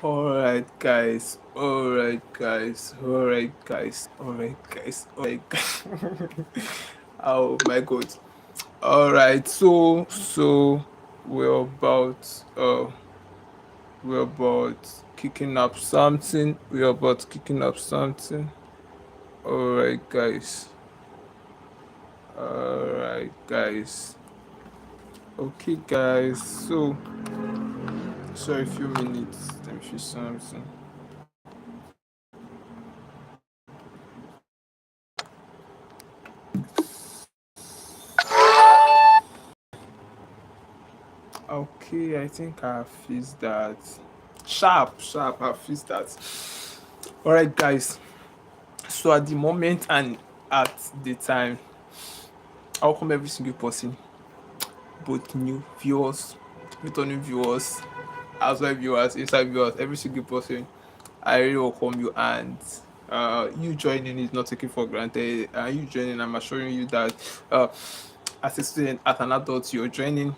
Alright guys, alright guys. Oh my god. Alright, so we're about uh we're about kicking up something. We're about kicking up something. Alright guys. Alright guys. Okay guys, sorry a few minutes. Let me see something. Okay, I think I fixed that. Sharp, I fixed that. Alright, guys. So at the moment and at the time, I welcome every single person, both new viewers, returning viewers, outside viewers, inside viewers, every single person. I really welcome you, and you joining is not taken for granted. You joining, I'm assuring you that uh, as a student, as an adult, you're joining,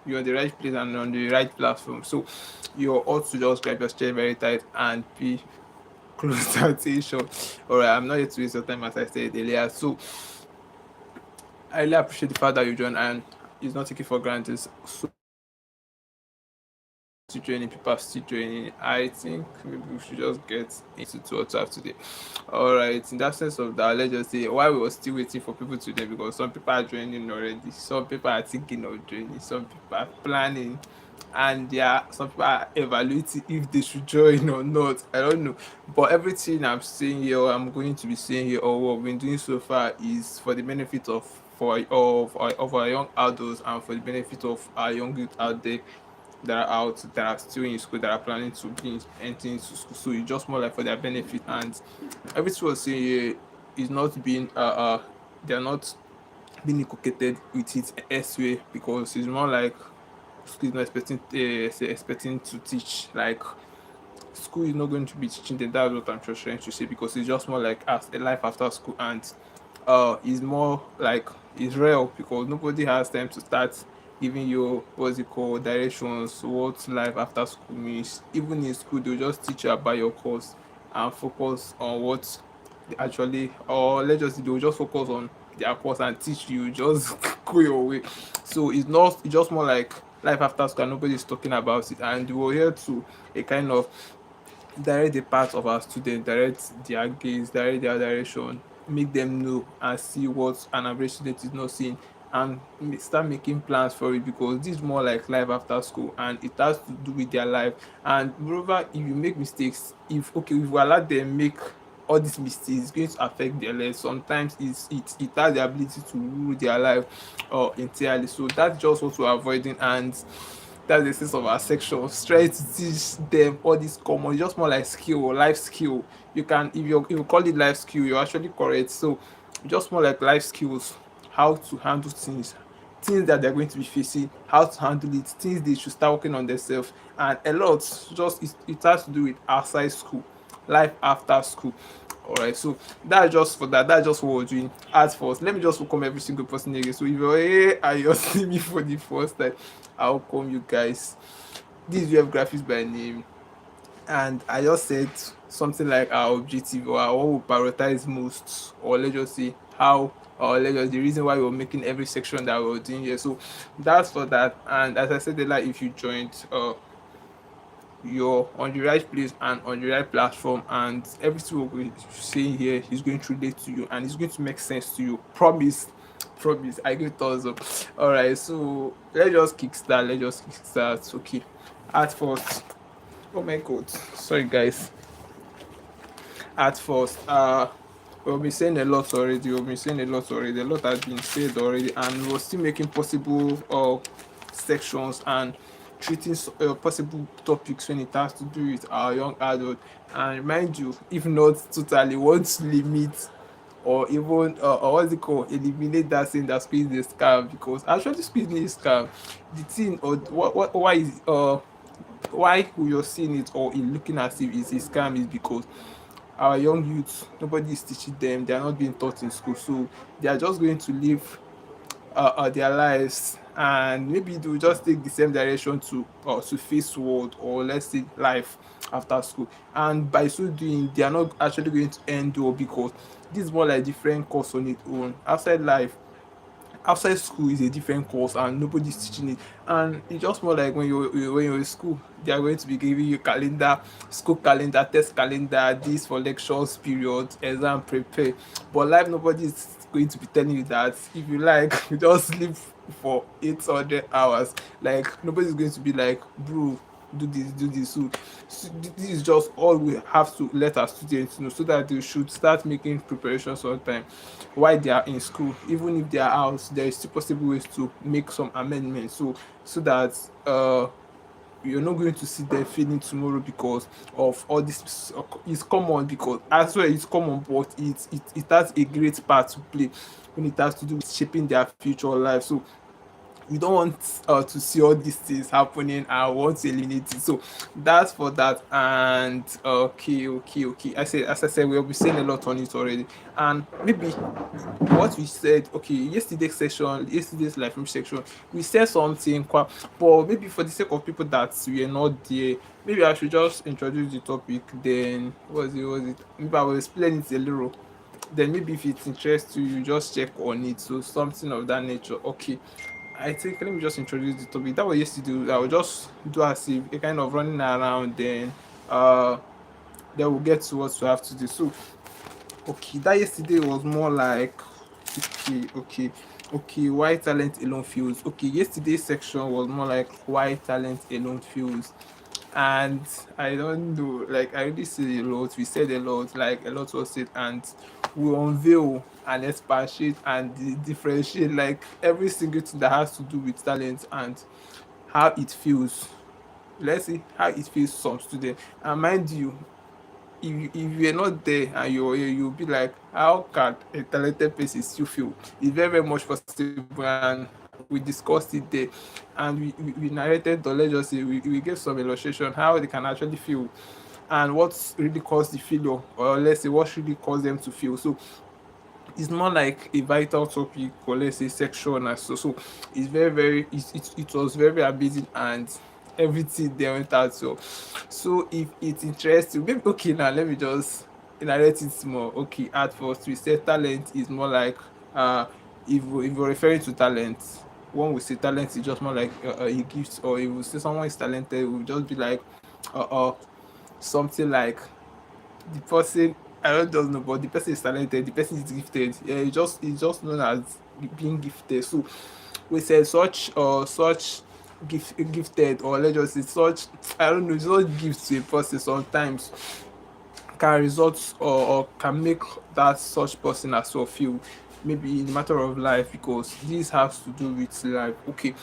you're in the right place and on the right platform. So you're also just grab your chair very tight and be close to attention. All right, I'm not here to waste your time, as I said earlier. So I really appreciate the fact that you joined, and it's not taken for granted. So still joining, people are still joining. I think maybe we should just get into what we have today. All right, in that sense of that, let's just say why we were still waiting for people today, because some people are joining already, some people are thinking of joining, some people are planning, and yeah, some people are evaluating if they should join or not. I don't know, but everything I'm saying here, or I'm going to be saying here, or what we've been doing so far, is for the benefit of of our young adults, and for the benefit of our young youth out there that are out, that are still in school, that are planning to be entering into school. So it's just more like for their benefit. And everything we're saying here is not being they're not being inculcated with it elsewhere, because it's more like school is not expecting to teach, like school is not going to be teaching them. That's what I'm just trying to say, because it's just more like as a life after school. And it's more like it's real, because nobody has time to start giving you what's it called directions, what life after school means. Even in school, they'll just teach you about your course and focus on what they actually, or let's just they'll just focus on their course and teach you, just go your way. So it's just more like life after school, and nobody's talking about it. And we're here to a kind of direct the path of our students, direct their gaze, direct their direction, make them know and see what an average student is not seeing, and start making plans for it, because this is more like life after school and it has to do with their life. And moreover, if you make mistakes, if we allow them make all these mistakes, it's going to affect their life. Sometimes it has the ability to rule their life entirely. So that's just what we're avoiding, and that's the sense of our section. Try to teach them all this common, just more like skill, life skill. You can, if you call it life skill, you're actually correct. So just more like life skills, how to handle things that they're going to be facing, how to handle it, things they should start working on themselves, and a lot. Just it has to do with outside school, life after school. All right, so that's just for that. That's just what we're doing. As first, let me just welcome every single person again. So if you're here and you're seeing me for the first time, I welcome you guys. This is UFGRAPHICS by name, and I just said something like our objective, or what we prioritize most, or let's just say how, or let's just the reason why we're making every section that we're doing here. So that's for that. And as I said, like if you joined, you're on the right place and on the right platform, and everything we're saying here is going to relate to you, and it's going to make sense to you. Promise, I give thumbs up. All right, so let's just kickstart. Okay, at first, oh my god, sorry guys. At first, we've been saying a lot already. A lot has been said already, and we're still making possible sections and treating possible topics when it has to do with our young adult. And mind you, if not totally, want to limit or even or what's it called, eliminate that saying that squeeze the scam, because actually squeezing is scam. The thing, or what why is why you're seeing it or in looking as if it's a scam, is because our young youth, nobody is teaching them, they are not being taught in school, so they are just going to live their lives, and maybe they will just take the same direction to face world, or let's say life after school. And by so doing, they are not actually going to end well, because this is more like different course on its own. Outside school is a different course, and nobody's teaching it. And it's just more like when you're in school, they are going to be giving you calendar, school calendar, test calendar, this for lectures period, exam prepare. But life, nobody is going to be telling you that if you like you just sleep for 800 hours. Like nobody's going to be like, bro, do this. So this is just all we have to let our students know, so that they should start making preparations on time while they are in school. Even if they are out, there is still possible ways to make some amendments, so that you're not going to see them failing tomorrow because of all this. It's common, because I swear it's common, but it has a great part to play when it has to do with shaping their future life. So we don't want to see all these things happening, and want to eliminate it. So that's for that. And okay, as I said, we'll be saying a lot on it already. And maybe what we said, okay, yesterday's live room section, we said something quite, but maybe for the sake of people that were not there, maybe I should just introduce the topic. Then what was it maybe I will explain it a little. Then maybe if it interests you, you just check on it. So something of that nature. Okay, I think let me just introduce the topic. That was yesterday. I will just do as if a kind of running around. Uh then we'll get to what we have to do. So okay, that yesterday was more like, okay, why talent alone feels. Okay, yesterday's section was more like why talent alone feels. And I don't know, like I already said a lot, we said a lot, like a lot was said, and we unveil and expatiate and differentiate like every single thing that has to do with talent, and how it feels. Let's see how it feels to some student. And mind you, if you're not there and you're here, you'll be like, how can a talented person still feel? It's very much possible, and we discussed it there, and we narrated, or let's just say we gave some illustration how they can actually feel, and what's really caused the failure, or let's say what really caused them to feel. So it's more like a vital topic, or let's say section. And so it's it was very amazing, and everything they went out. So if it interests you, maybe okay, now let me just narrate it more. Okay, at first we said talent is more like, uh if we're referring to talent, when we say talent is just more like a gift. Or if we say someone is talented, we'll just be like, uh, uh something like the person, I don't just know, but the person is talented, the person is gifted. Yeah, it's just known as being gifted. So we say such gifted, or let's just say such, I don't know, such gifts to a person sometimes can result, or can make that such person as well feel, maybe in the matter of life, because this has to do with life. Okay,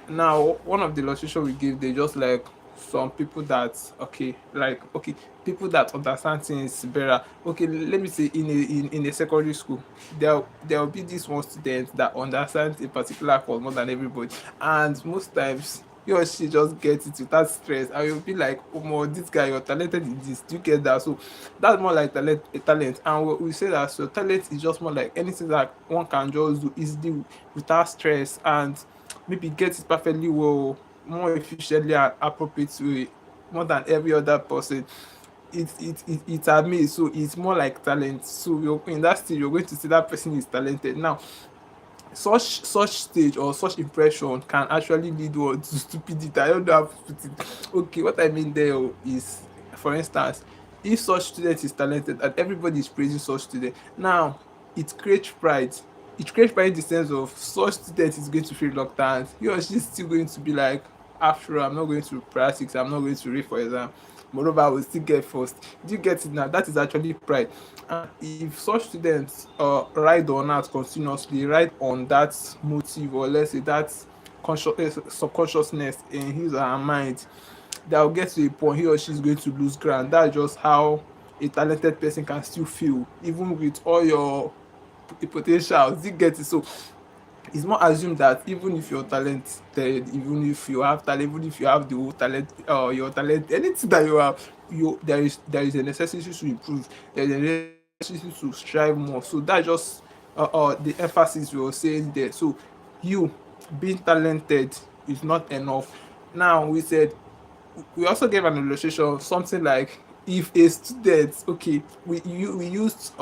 now one of the illustration we give, they just like some people that, okay, like, okay, people that understand things better. Okay, let me say in a secondary school, there will be this one student that understands a particular course more than everybody, and most times he or she just gets it without stress, and you'll be like, oh my, this guy, you're talented in this, do you get that? So that's more like talent. And we say that, so talent is just more like anything that one can just do easily without stress, and maybe get it perfectly well, more efficiently and appropriate way, more than every other person. It's admit, so it's more like talent. So you're in that stage, you're going to see that person is talented. Now such stage or such impression can actually lead one to stupidity. I don't know how to put it. Okay, what I mean there is, for instance, if such student is talented and everybody is praising such student, now it creates pride. It creates pride in the sense of such student is going to feel reluctant. He or she is still going to be like, after all, I'm not going to practice, I'm not going to read for exam, moreover I will still get first. Do you get it now? That is actually pride. And if such students ride on that continuously, ride on that motive, or let's say that subconsciousness in his or her mind, that will get to a point he or she is going to lose ground. That's just how a talented person can still feel, even with all your potential. Do you get it? So it's more assumed that even if you're talented, even if you have talent, even if you have the whole talent, your talent, anything that you have, there is a necessity to improve. There is a necessity to strive more. So that's just the emphasis we were saying there. So you being talented is not enough. Now we also gave an illustration of something like, if a student, okay, we used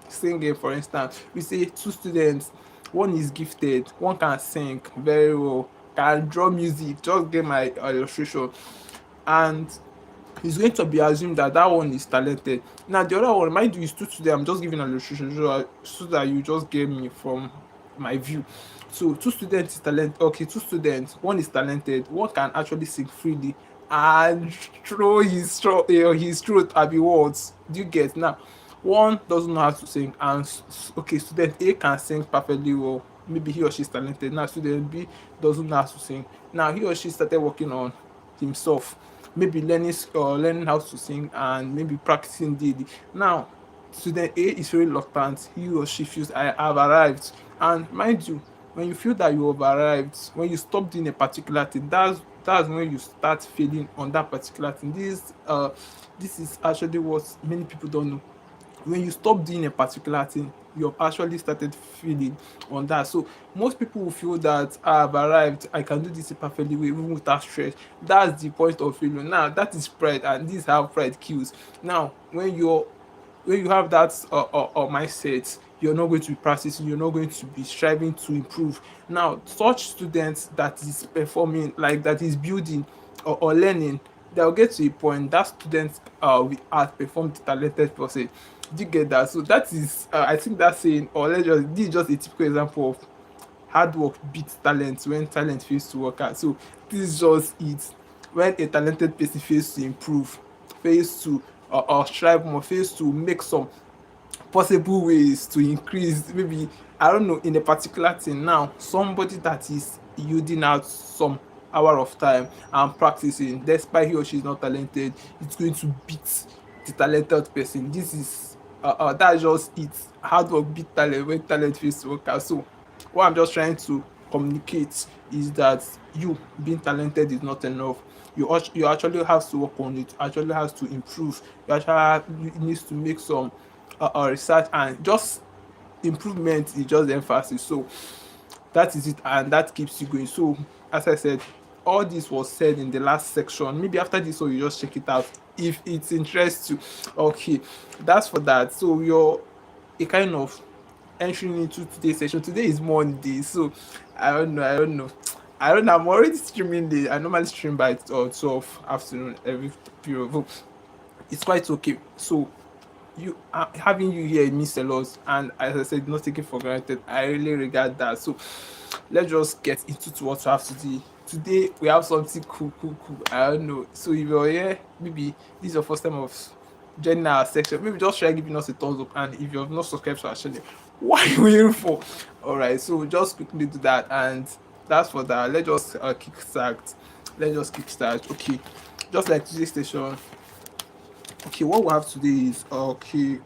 singing for instance. We say two students, one is gifted, one can sing very well, can draw music, just get my illustration, and it's going to be assumed that that one is talented. Now the other one, mind you, is two today. I'm just giving an illustration so that you just get me from my view. So two students is talent. Okay, two students. One is talented. One can actually sing freely and throw his throat at the words. Do you get now? One doesn't know how to sing, and okay, student A can sing perfectly well. Maybe he or she is talented. Now student B doesn't know how to sing. Now he or she started working on himself, maybe learning how to sing and maybe practicing daily. Now student A is very reluctant. He or she feels, I have arrived. And mind you, when you feel that you have arrived, when you stop doing a particular thing, that's when you start failing on that particular thing. This is actually what many people don't know. When you stop doing a particular thing, you have actually started feeling on that. So most people will feel that, I have arrived, I can do this perfectly well, even without stress. That's the point of failure. Now that is pride, and this is how pride kills. Now when you have that mindset, you're not going to be practicing, you're not going to be striving to improve. Now such students that is performing, like that is building or learning, they'll get to a point that students will outperform the talented person. Do you get that? So that is, I think that's saying, or let's just, this is just a typical example of hard work beats talent when talent fails to work out. So this is just it. When a talented person fails to improve, fails to strive more, fails to make some possible ways to increase, maybe, I don't know, in a particular thing. Now somebody that is yielding out some hour of time and practicing, despite he or she is not talented, it's going to beat the talented person. This is that's just it. Hard work beat talent when talent fails to work out. So what I'm just trying to communicate is that you being talented is not enough. You actually have to work on it, actually has to improve. You actually needs to make some research, and just improvement is just the emphasis. So that is it, and that keeps you going. So as I said, all this was said in the last section. Maybe after this, so you just check it out if it interests you. Okay, that's for that. So you're a kind of entering into today's session. Today is Monday, so I don't know. I'm already streaming I normally stream by 12 afternoon every period. But it's quite okay. So having you here means a lot, and as I said, not taking for granted. I really regard that. So let's just get into what we have today. Today we have something cool. I don't know. So if you're here, maybe this is your first time of joining our section, maybe just try giving us a thumbs up. And if you have not subscribed to our channel, what are you waiting for? All right, so just quickly do that, and that's for that. Let's just kickstart. Let's just kickstart. Okay, just like today's station. Okay, what we have today is okay.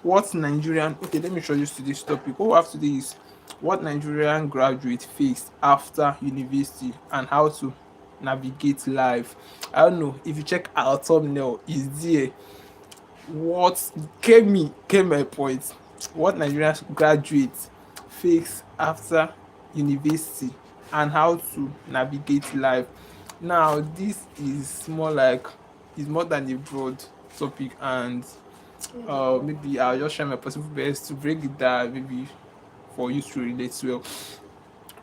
What Nigerian, okay, let me introduce today's topic. What we have today is what Nigerian graduate faced after university and how to navigate life. I don't know if you check our thumbnail, is there what came my point. What Nigerian graduates face after university and how to navigate life. Now this is more like, it's more than a broad topic, and maybe I'll just try my possible best to break it down, maybe for you to relate well.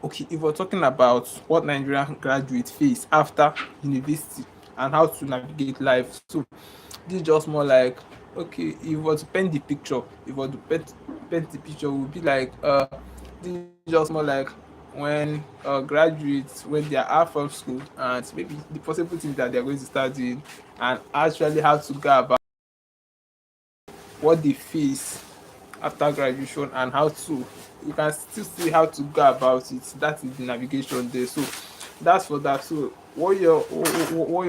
Okay, if we're talking about what Nigerian graduates face after university and how to navigate life, so this is just more like, okay, if we were to paint the picture, if we were to paint the picture, would be like, this is just more like when graduates, when they are out from school, and maybe the possible things that they're going to start doing, and actually how to go about what they face after graduation, and how to, you can still see how to go about it. That is the navigation there. So that's for that. So what you're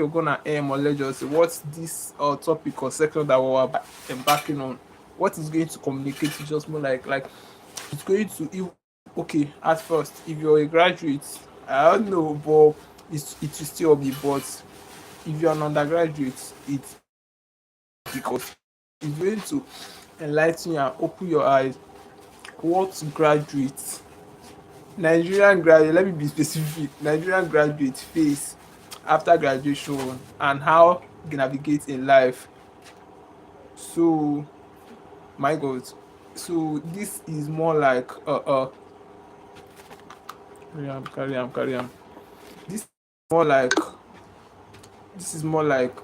gonna aim, or let's just say what this topic or section that we're embarking on, what is going to communicate is just more like it's going to, okay, at first, if you're a graduate, I don't know, but it will still be, but if you're an undergraduate, it's because it's going to enlighten you and open your eyes what graduates, Nigerian graduate, let me be specific, Nigerian graduates face after graduation and how they navigate in life. So my God, so this is more like carry am. This is more like this is more like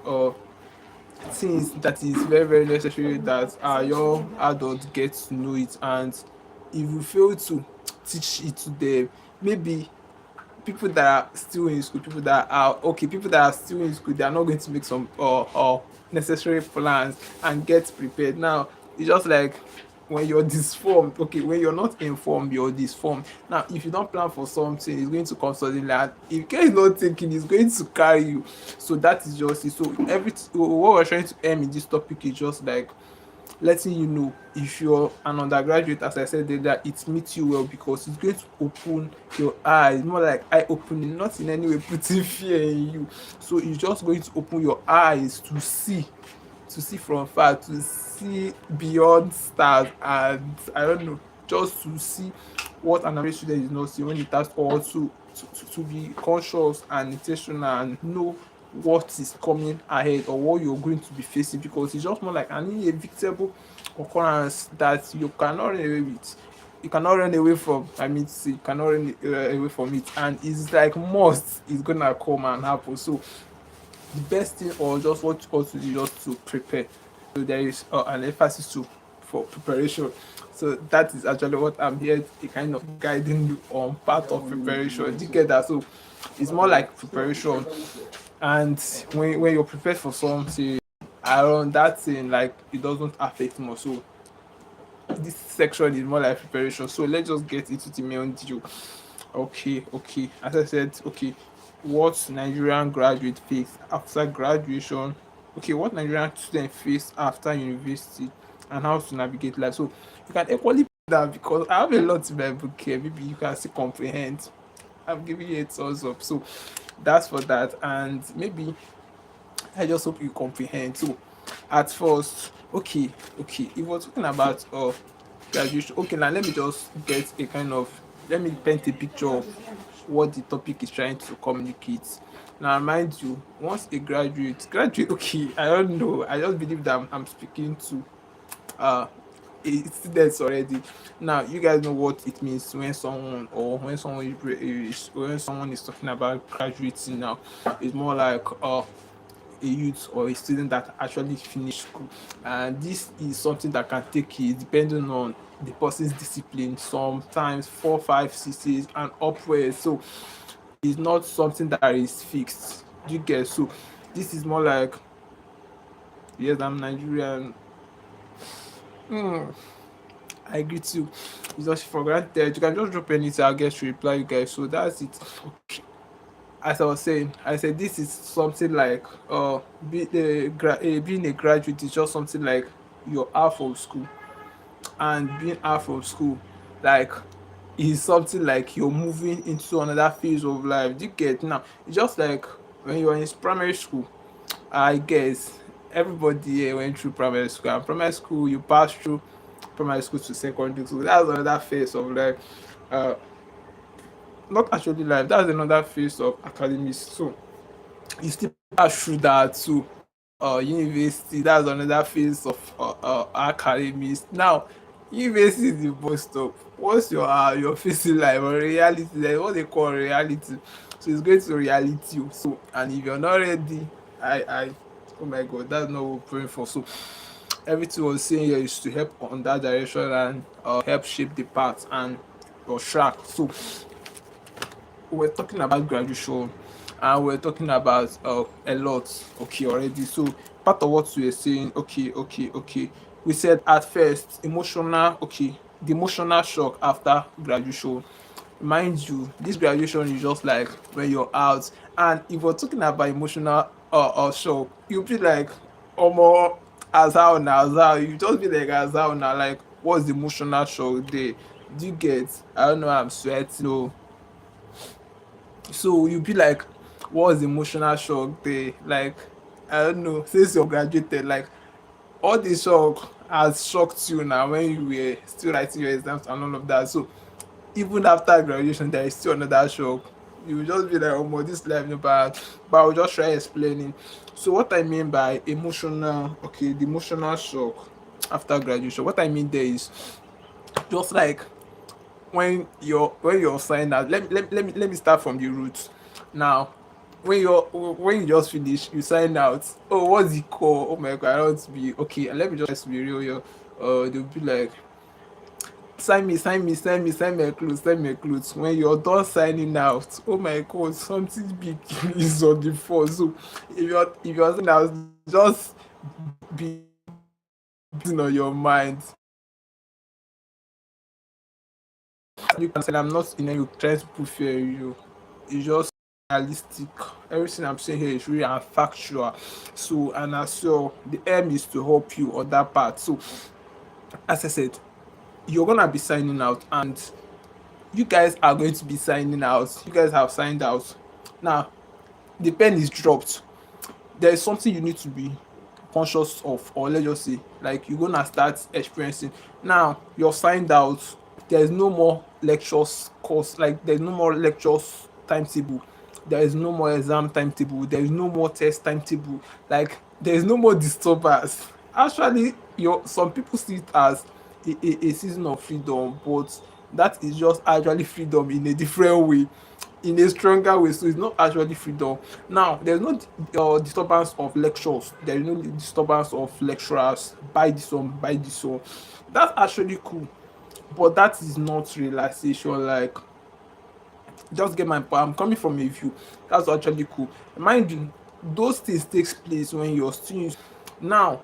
things that is very very necessary that our young adults get to know it, and if we fail to teach it to them, maybe people that are still in school, people that are still in school, they are not going to make some necessary plans and get prepared. Now it's just like when you're disformed, okay, when you're not informed, you're disformed. Now if you don't plan for something, it's going to come suddenly, and if care is not taken, it's going to carry you. So that is just it. So everything what we're trying to aim in this topic is just like letting you know, if you're an undergraduate, as I said earlier, it meets you well because it's going to open your eyes, more like eye opening, not in any way putting fear in you. So it's just going to open your eyes to see from far, to see beyond stars, and I don't know, just to see what an average student is not seeing when it has all to be conscious and intentional and know what is coming ahead or what you're going to be facing, because it's just more like an inevitable occurrence that you cannot run away with. You cannot run away from. I mean, see, you cannot run away from it, and it's like must is gonna come and happen. So the best thing, or just what you ought to do, just to prepare. So there is an emphasis to for preparation. So that is actually what I'm here to kind of guiding you on part of preparation. Do you get that? So it's more like preparation, and when you're prepared for something around that thing, like it doesn't affect more. So this section is more like preparation. So let's just get into the main deal. Okay. As I said, okay, what Nigerian graduate face after graduation. Okay, what Nigerian student face after university and how to navigate life. So you can equally put that because I have a lot in my book here. Maybe you can still comprehend. I'm giving you a thumbs up. So that's for that. And maybe I just hope you comprehend. So at first, okay, if we're talking about graduation, okay, now let me just get a kind of, let me paint a picture of what the topic is trying to communicate. Now mind you, once a graduate, okay, I don't know, I just believe that I'm speaking to uh students already. Now you guys know what it means when someone, or when someone is talking about graduating. Now it's more like a youth or a student that actually finished school, and this is something that can take it depending on the person's discipline, sometimes 4 5 6 years and upwards. So it's not something that is fixed. Do you get? So this is more like, yes, I'm Nigerian. Hmm, I greet you. It's just for granted. You can just drop anything, I'll get to reply you guys. So that's it. Okay. As I was saying, I said this is something like being a graduate is just something like you're out of school, and being out of school, like, is something like you're moving into another phase of life. Do you get? Now it's just like when you're in primary school, I guess everybody here went through primary school, and primary school you pass through primary school to secondary school. That's another phase of life. uh Not actually life, that's another phase of academics. So you still pass through that too. University, that's another phase of academics. Now university is the bus stop. Once you're facing life or reality, there's what they call reality. So it's going to reality you. So, and if you're not ready, I oh my God, that's not what we're praying for. So everything we're saying here is to help on that direction, and help shape the path and your track. So we're talking about graduation, and we're talking about a lot, okay, already. So part of what we were saying, okay, we said at first emotional, okay, the emotional shock after graduation. Mind you, this graduation is just like when you're out, and if we're talking about emotional shock, you'll be like, omo, as how you just be like, as how now, like, what's the emotional shock there? Do you get? I don't know, I'm sweating. No, so you be like, what's the emotional shock there? Like, I don't know, since you graduated, like all the shock has shocked you now when you were still writing your exams and all of that. So even after graduation, there is still another shock. You will just be like, oh my, this life no bad. But I'll just try explaining. So what I mean by emotional, okay, the emotional shock after graduation, what I mean there is just like when you're signed out. Let me start from the roots. Now, when you just finish, you sign out. Oh, what's the call? Oh my god, I don't want to be okay. Let me just be real here. They'll be like, sign me a clothes, sign me a clothes. When you're done signing out, oh my god, something big is on the floor. So if you're signing out, just be on your mind. You can say I'm not you trying to put fear in you. It's just realistic. Everything I'm saying here is real and factual. So and as well, the aim is to help you on that part. So as I said, you're gonna be signing out and you guys are going to be signing out. You guys have signed out. Now the pen is dropped. There is something you need to be conscious of, or let's just say like you're gonna start experiencing. Now you're signed out, there's no more lectures course, like there's no more lectures timetable, there is no more exam timetable, there is no more test timetable, like there is no more disturbance. Actually, your some people see it as a season of freedom, but that is just actually freedom in a different way, in a stronger way. So it's not actually freedom. Now there's no disturbance of lectures, there is no disturbance of lecturers, buy this one, buy this one. That's actually cool, but that is not relaxation. Like, just get my point. I'm coming from a view. That's actually cool. Mind you, those things takes place when you're still now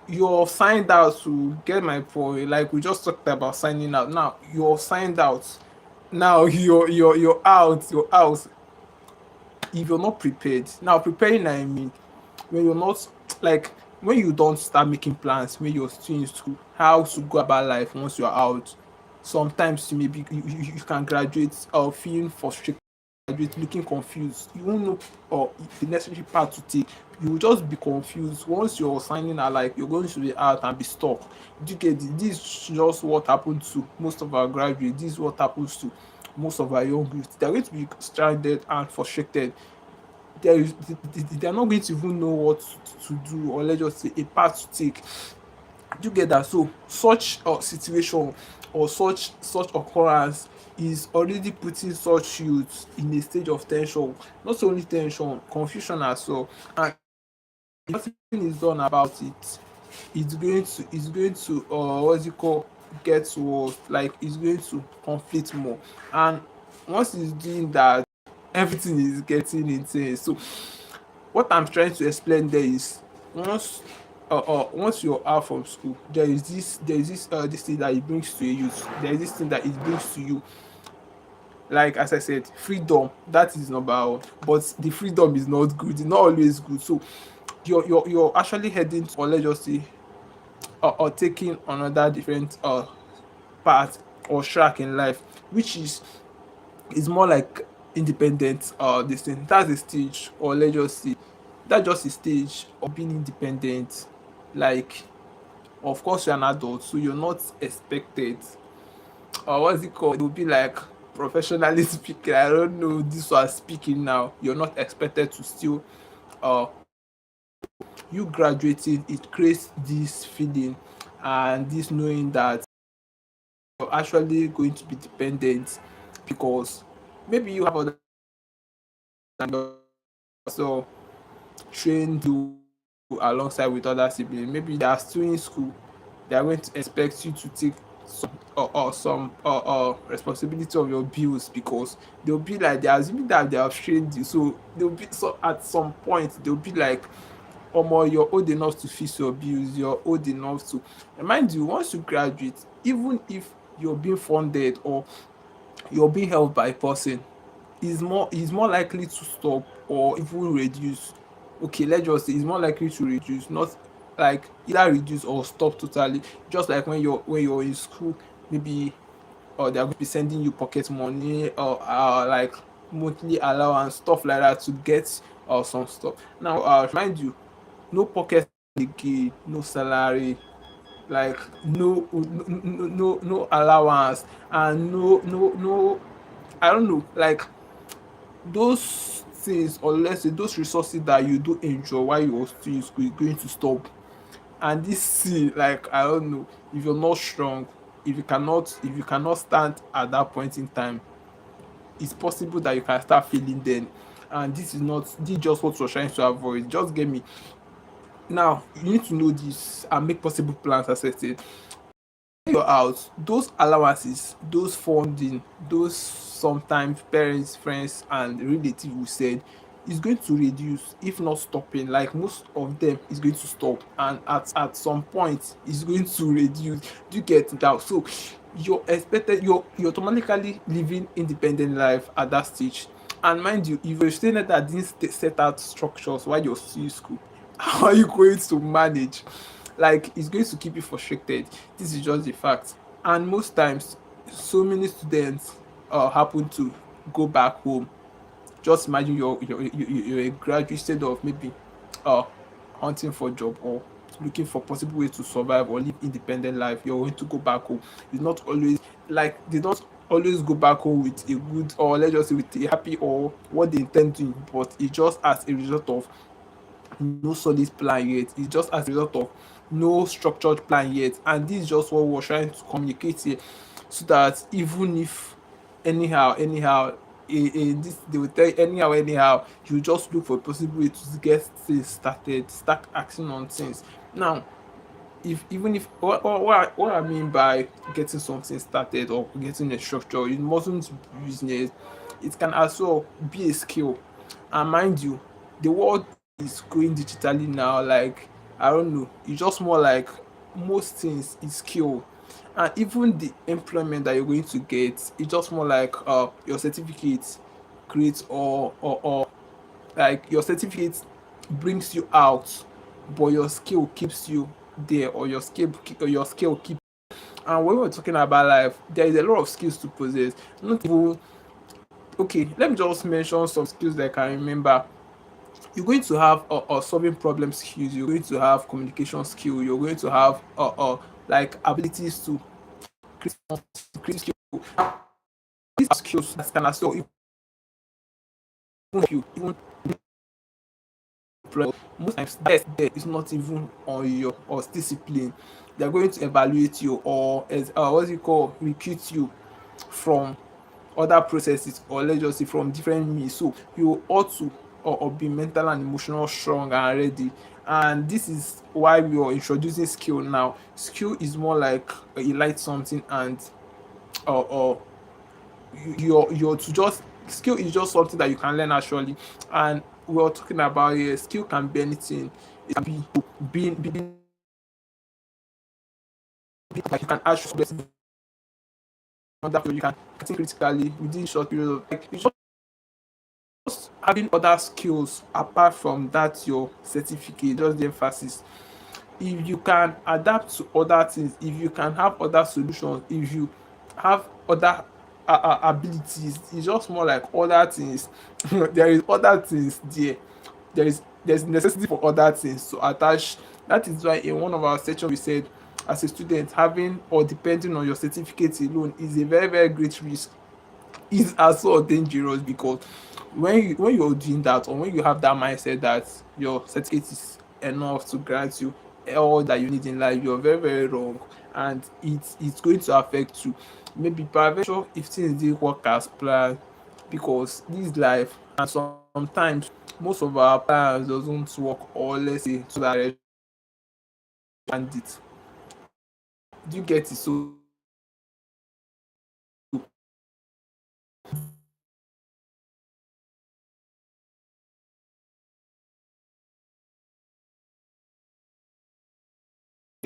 you're signed out. To get my point, like we just talked about signing out. Now you're signed out. Now you're out if you're not prepared. Now preparing, I mean, when you're not, like, when you don't start making plans when you're still in school, how to go about life once you're out. Sometimes you maybe you can graduate feeling frustrated, graduate looking confused. You won't know the necessary path to take. You will just be confused once you're signing out, like you're going to be out and be stuck. Do you get it? This is just what happened to most of our graduates. This is what happens to most of our young youth. They're going to be stranded and frustrated. They're not going to even know what to do, or let's just say a path to take. Do you get that? So such a situation or such occurrence is already putting such youth in a stage of tension. Not only tension, confusion as well. And if nothing is done about it, it's going to what's it called, get worse. Like it's going to conflict more. And once it's doing that, everything is getting intense. So what I'm trying to explain there is, once once you're out from school, there is this thing that it brings to a youth. There is this thing that it brings to you. Like as I said, freedom, that is number one. But the freedom is not good, it's not always good. So you're actually heading to, or let's just say, or taking another different path or track in life, which is more like independent this thing. That's a stage, or let's just say that's just a stage of being independent. Like, of course you're an adult, so you're not expected, or what's it called, it will be like, professionally speaking, I don't know, this was speaking now, you're not expected to still uh you graduating, it creates this feeling and this knowing that you're actually going to be dependent, because maybe you have other, so trained you alongside with other siblings. Maybe they are still in school. They are going to expect you to take some responsibility of your bills, because they'll be like, they're assuming that they have trained you. So they'll be, so at some point they'll be like, omo, you're old enough to fix your bills, you're old enough to, and mind you, once you graduate, even if you're being funded or you're being helped by a person, is more likely to stop or even reduce. Okay, let's just say it's more likely to reduce, not like either reduce or stop totally. Just like when you're in school, maybe, or they're going to be sending you pocket money, or like monthly allowance, stuff like that, to get some stuff. Now, mind you, no pocket again, no salary, like no allowance, and no, I don't know, like those things, or let's say those resources that you do enjoy while you're still in school is going to stop. And this C, like I don't know, if you're not strong, if you cannot stand at that point in time, it's possible that you can start feeling then. And this is just what we're trying to avoid. Just get me. Now you need to know this and make possible plans, as I said. Your house, those allowances, those funding, those sometimes parents, friends, and relatives who said is going to reduce, if not stopping. Like most of them is going to stop, and at some point is going to reduce. Do you get that? So you're automatically living independent life at that stage. And mind you, if you're a student that didn't set out structures while you're still in school, how are you going to manage? Like it's going to keep you frustrated. This is just the fact. And most times, so many students happen to go back home. Just imagine you're a graduate, instead of maybe uh hunting for job or looking for possible ways to survive or live independent life, you're going to go back home. It's not always like they don't always go back home with a good, or let's just say with a happy, or what they intend to, but it's just as a result of no solid plan yet. It's just as a result of no structured plan yet. And this is just what we're trying to communicate here, so that even if anyhow, this they will tell you, anyhow, you just look for a possible way to get things started, start acting on things. Now, if even if what I mean by getting something started or getting a structure, it mustn't be business. It can as well be a skill. And mind you, the world is going digitally now. Like I don't know, it's just more like most things is skill. And even the employment that you're going to get, it's just more like your certificate creates, or like your certificate brings you out, but your skill keeps you there, or your skill keeps. And when we're talking about life, there is a lot of skills to possess. Not even, okay, let me just mention some skills that I can remember. You're going to have solving problem skills, you're going to have communication skill, you're going to have like abilities to create, create skill. These are skills that can as well even you even employ. Most times test there is not even on your or discipline. They're going to evaluate you, or as what do you call, recruit you from other processes, or let's just say from different means. So you ought to or be mental and emotional strong and ready. And this is why we are introducing skill now. Skill is more like you like something, and or you're to just, skill is just something that you can learn naturally. And we're talking about here, skill can be anything. It can be like you can ask questions, you can think critically within short period of, like it's just having other skills apart from that your certificate, just the emphasis. If you can adapt to other things, if you can have other solutions, if you have other abilities, it's just more like other things. There is other things there. There's necessity for other things to attach. That is why in one of our sessions we said, as a student, having or depending on your certificate alone is a very very great risk. Is as well dangerous, because when you're doing that, or when you have that mindset that your certificate is enough to grant you all that you need in life, you're very very wrong. And it's going to affect you, maybe peradventure, if things didn't work as planned, because this is life. And sometimes most of our plans doesn't work, or let's say to that direction. And it, do you get it? So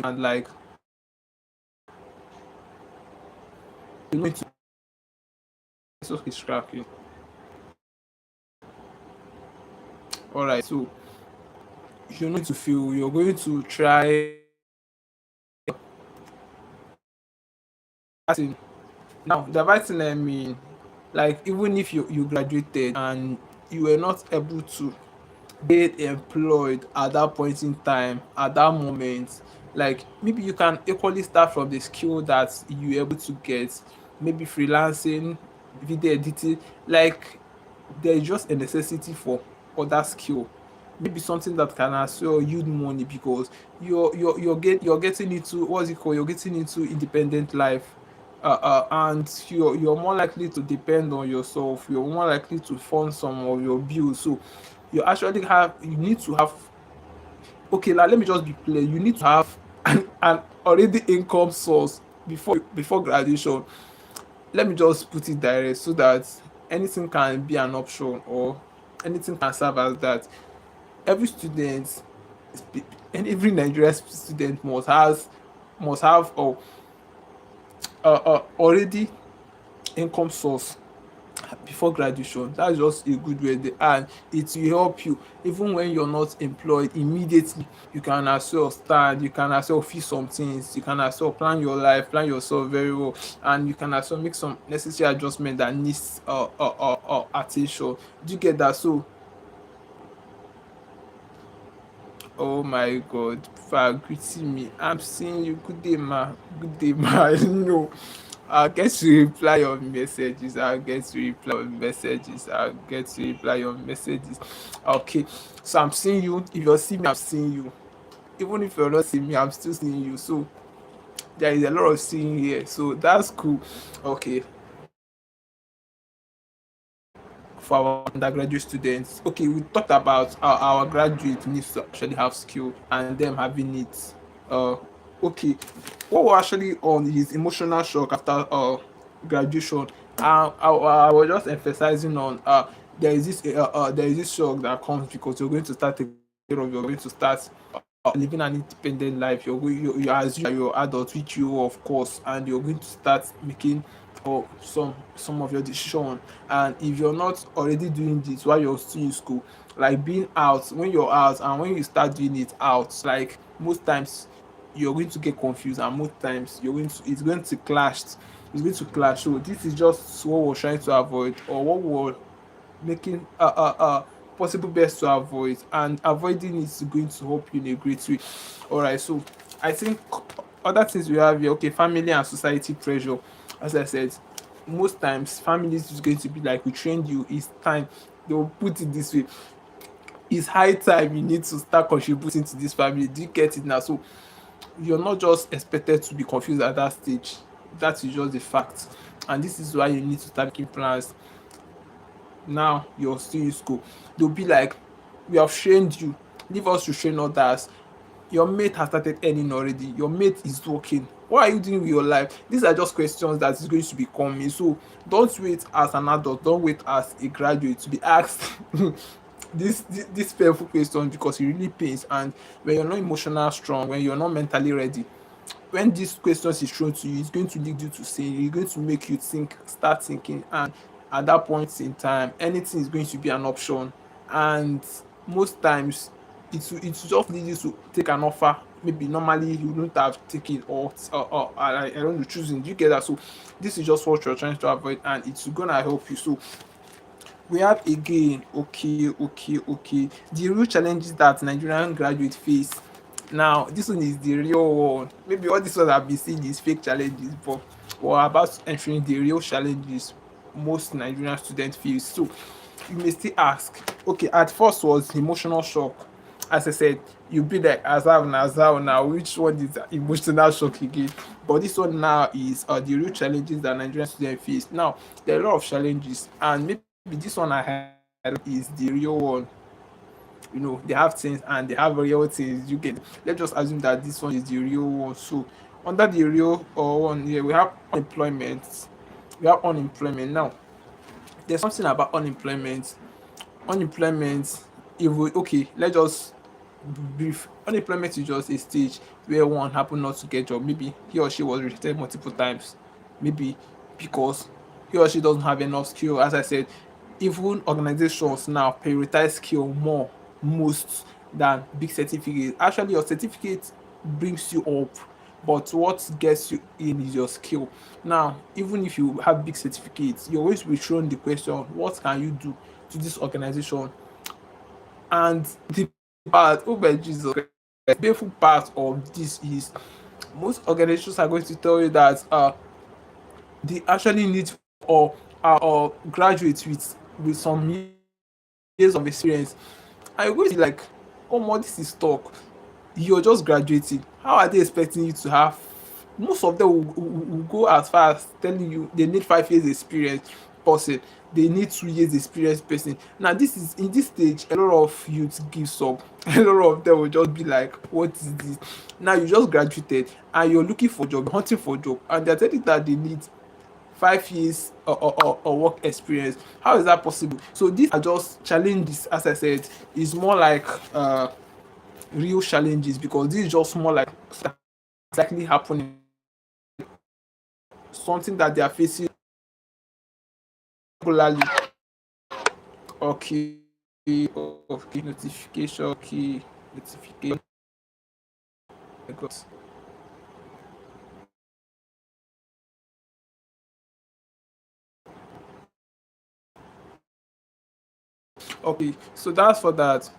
and like you know it's okay scrapping. All right, so you're going to feel, you're going to try that. Now, the right thing I mean, like even if you graduated and you were not able to get employed at that point in time, at that moment, Like maybe you can equally start from the skill that you're able to get, maybe freelancing, video editing. Like there's just a necessity for other skill, maybe something that can as well yield money, because you're getting into, what's it called, you're getting into independent life, and you're more likely to depend on yourself, you're more likely to fund some of your bills. So you need to have, okay, like let me just be clear, you need to have an already income source before graduation. Let me just put it direct so that anything can be an option, or anything can serve as that. Every student, and every Nigerian student must have already income source before graduation. That's just a good way there, and it will help you even when you're not employed immediately. You can as well stand, you can as well feel some things, you can as well plan your life, plan yourself very well, and you can as well make some necessary adjustment that needs attention. Do you get that? So oh my God, for greeting me. I'm seeing you. Good day, ma. Good day, ma. No, I'll get to reply your messages. I'll get to reply your messages. I'll get to reply your messages. Okay, so I'm seeing you. If you're seeing me, I'm seeing you. Even if you're not seeing me, I'm still seeing you. So there is a lot of seeing here. So that's cool. Okay, for our undergraduate students. Okay, we talked about our graduate needs to actually have skill and them having it. Uh, okay, what we're actually on is emotional shock after graduation. I was just emphasizing on there is this shock that comes because you're going to start taking care of, you're going to start living an independent life. You're as you're adult, which you of course, and you're going to start making some of your decision. And if you're not already doing this while you're still in school, like being out, when you're out and when you start doing it out, like most times you're going to get confused, and most times it's going to clash. It's going to clash. So this is just what we're trying to avoid, or what we're making possible best to avoid, and avoiding is going to help you in a great way. All right, so I think other things we have here, okay, family and society pressure. As I said, most times families is going to be like, we trained you, it's time. They will put it this way: it's high time you need to start contributing to this family. Do you get it now? So you're not just expected to be confused at that stage. That is just the fact, and this is why you need to start making plans. Now you're still in school, they'll be like, we have trained you, leave us to train others. Your mate has started earning already, your mate is working, what are you doing with your life? These are just questions that is going to be coming. So don't wait as an adult, don't wait as a graduate to be asked this painful question, because it really pains. And when you're not emotional strong, when you're not mentally ready, when these questions is thrown to you, it's going to lead you to say, it's going to make you think, start thinking, and at that point in time, anything is going to be an option. And most times, it will just lead you to take an offer maybe normally you wouldn't have taken, or I don't know, choosing. Do you get that? So this is just what you're trying to avoid, and it's gonna help you. So we have again, okay, the real challenges that Nigerian graduates face. Now this one is the real one. Maybe all this one I've been seeing is fake challenges, but we're about entering the real challenges most Nigerian students face. So you may still ask, okay, at first was emotional shock. As I said, you be like, Azal now, which one is emotional shock again? But this one now is the real challenges that Nigerian students face. Now there are a lot of challenges, and maybe this one I had is the real one. They have things and they have real things. You get, let's just assume that this one is the real one. So under the real one here, we have unemployment. Now. There's something about unemployment. If we, okay, let's just brief. Unemployment is just a stage where one happen not to get job. Maybe he or she was rejected multiple times, maybe because he or she doesn't have enough skill. As I said, even organizations now prioritize skill more, most, than big certificate. Actually your certificate brings you up, but what gets you in is your skill. Now even if you have big certificates, you're always be thrown the question, what can you do to this organization? And the part, oh my Jesus Christ, painful part of this is most organizations are going to tell you that they actually need or graduates with some years of experience. And you're going to be like, oh more this is talk. You're just graduating. How are they expecting you to have? Most of them will go as far as telling you they need 5 years experience person, they need 2 years experience person. Now this is in this stage a lot of youth gives up. A lot of them will just be like, what is this? Now you just graduated and you're looking for job, hunting for job, and they're telling that they need 5 years or work experience. How is that possible? So these are just challenges, as I said, is more like real challenges, because this is just more like exactly happening, something that they are facing regularly. Okay, okay, notification, okay, notification. I got. Okay, so that's for that.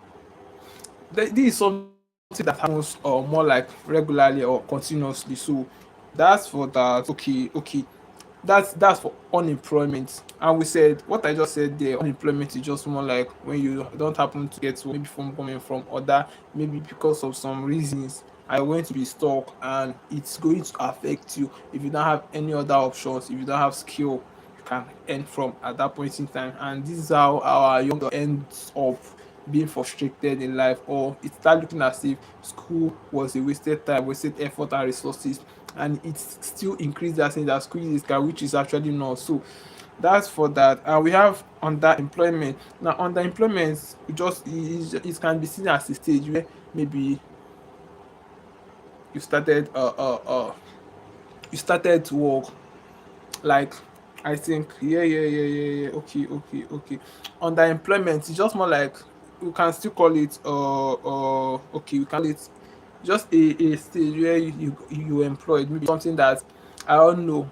This is something that happens more like regularly or continuously. So that's for that. Okay, okay. That's for unemployment. And we said what I just said there, unemployment is just more like when you don't happen to get work, maybe from coming from other, maybe because of some reasons are going to be stuck, and it's going to affect you if you don't have any other options, if you don't have skill you can earn from at that point in time. And this is how our young ends up being frustrated in life, or it start looking as if school was a wasted time, wasted effort and resources, and it still increase that sense that school is scam, which is actually not. So that's for that. And we have underemployment. Now underemployment it can be seen as a stage where maybe you started you started to work, like I think yeah, okay, okay, okay. Underemployment is just more like, we can still call it okay, we call it just a stage where you employed, maybe something that I don't know,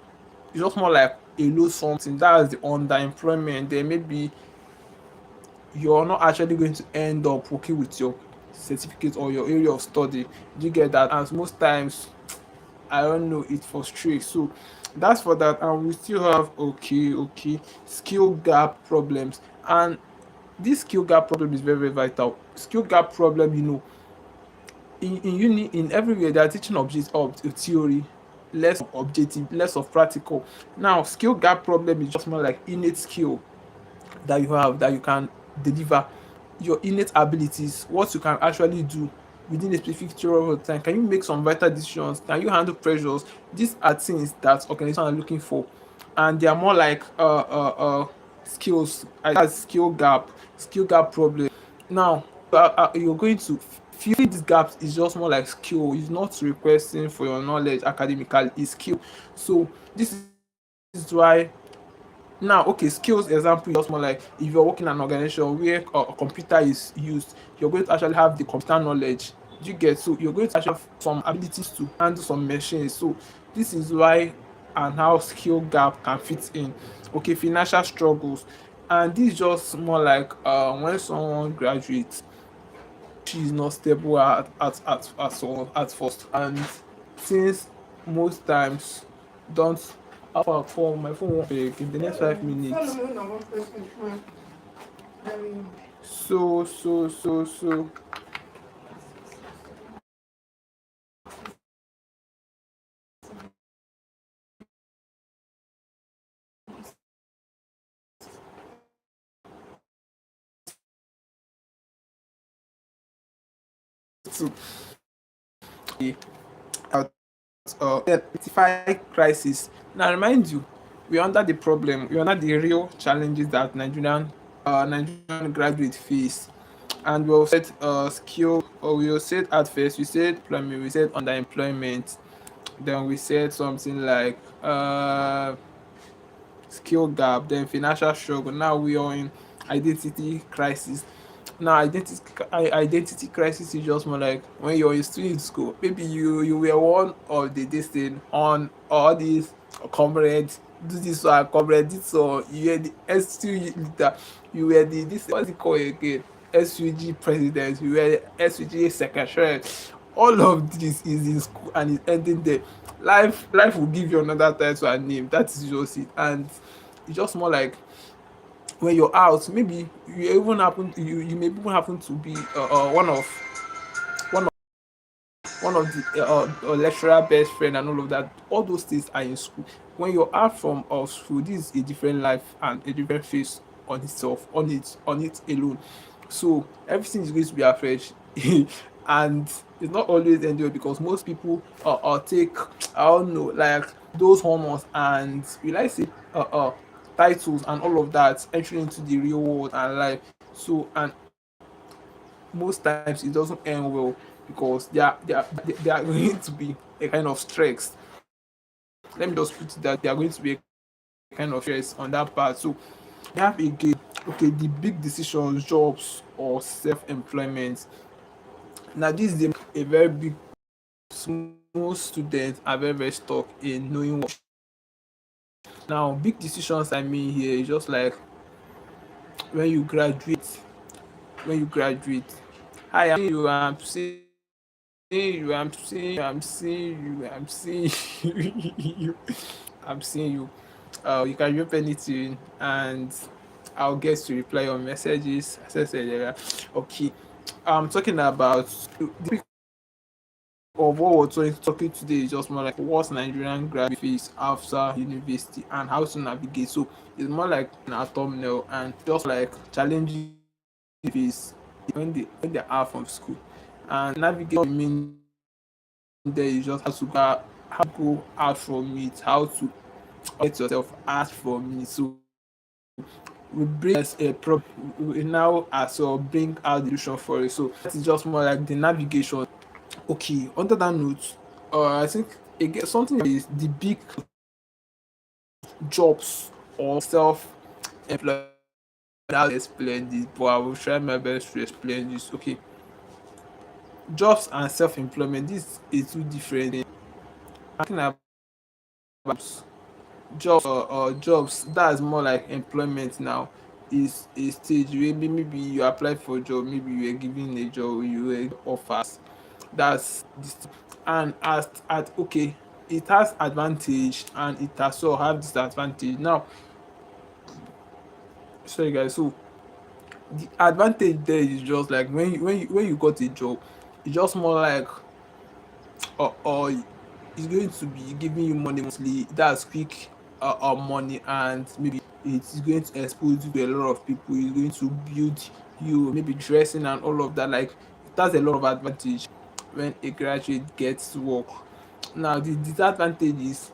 it's just more like a low something. That's the underemployment. Then maybe you're not actually going to end up working with your certificate or your area of study. Do you get that? And most times I don't know, it frustrates. So that's for that. And we still have, okay, okay, skill gap problems. And this skill gap problem is very, very vital. Skill gap problem, in uni, in everywhere they are teaching object of theory, less of objective, less of practical. Now skill gap problem is just more like innate skill that you have, that you can deliver, your innate abilities, what you can actually do within a specific period of time. Can you make some vital decisions? Can you handle pressures? These are things that organizations are looking for, and they are more like skills. That's skill gap problem. Now you're going to filling these gaps is just more like skill. It's not requesting for your knowledge academically, it's skill. So this is why, now okay, skills example is just more like if you're working in an organization where a computer is used, you're going to actually have the computer knowledge. Do you get? So you're going to actually have some abilities to handle some machines. So this is why and how skill gap can fit in. Okay, financial struggles, and this is just more like when someone graduates, she is not stable at first, and since most times don't alpha phone, my phone won't break in the next 5 minutes. So to out identify crisis. Now remind you, we're under the problem, we're under the real challenges that Nigerian graduates face. And we said skill, or we said at first, we said employment, we said underemployment, then we said something like skill gap, then financial struggle. Now we are in identity crisis. Now identity crisis is just more like when you're still in school. Maybe you were one of the this thing on all these comrades. Do this one, comrade this one. You were the SUG leader. You were the this, what's it called again? SUG president. You were SUG secretary. All of this is in school and it's ending there. Life will give you another title and name. That is just it. And it's just more like when you're out, maybe you may even happen to be one of one of the lecturer best friend and all of that. All those things are in school. When you're out from school, this is a different life and a different face on itself, on it alone. So everything is going to be afresh. And it's not always endure because most people take, I don't know, like those hormones and we like say titles and all of that entering into the real world and life. So and most times it doesn't end well because they are going to be a kind of stress. Let me just put it that they are going to be a kind of stress on that part. So they have again, okay, the big decisions, jobs or self-employment. Now this is a very big, most students are very stuck in knowing what. Now big decisions I mean here is just like when you graduate, hi, I'm seeing you, I'm seeing you, I'm seeing you. You can drop anything and I'll get to reply your messages. As I said earlier. Okay. I'm talking about the topic of what we're talking today is just more like what Nigerian grad face after university and how to navigate. So it's more like an thumbnail and just like challenging face when they are from school. And navigate mean there is just how to go out from it, how to get yourself out from it. So we bring as a prop we now as well bring out the solution for it. So that is just more like the navigation. Okay, under that note, I think again something that is the big jobs or self-employment. I'll explain this, but I will try my best to explain this. Okay, jobs and self-employment. This is two different things. Talking about jobs that's more like employment now is a stage where maybe you apply for a job, maybe you were given a job, you were offers. That's this. And as at okay, it has advantage and it also have disadvantage. Now, sorry guys, so the advantage there is just like when you got a job, it's just more like or it's going to be giving you money monthly. That's quick money, and maybe it's going to expose you to a lot of people. It's going to build you, maybe dressing and all of that. Like it has a lot of advantage when a graduate gets work. Now the disadvantage is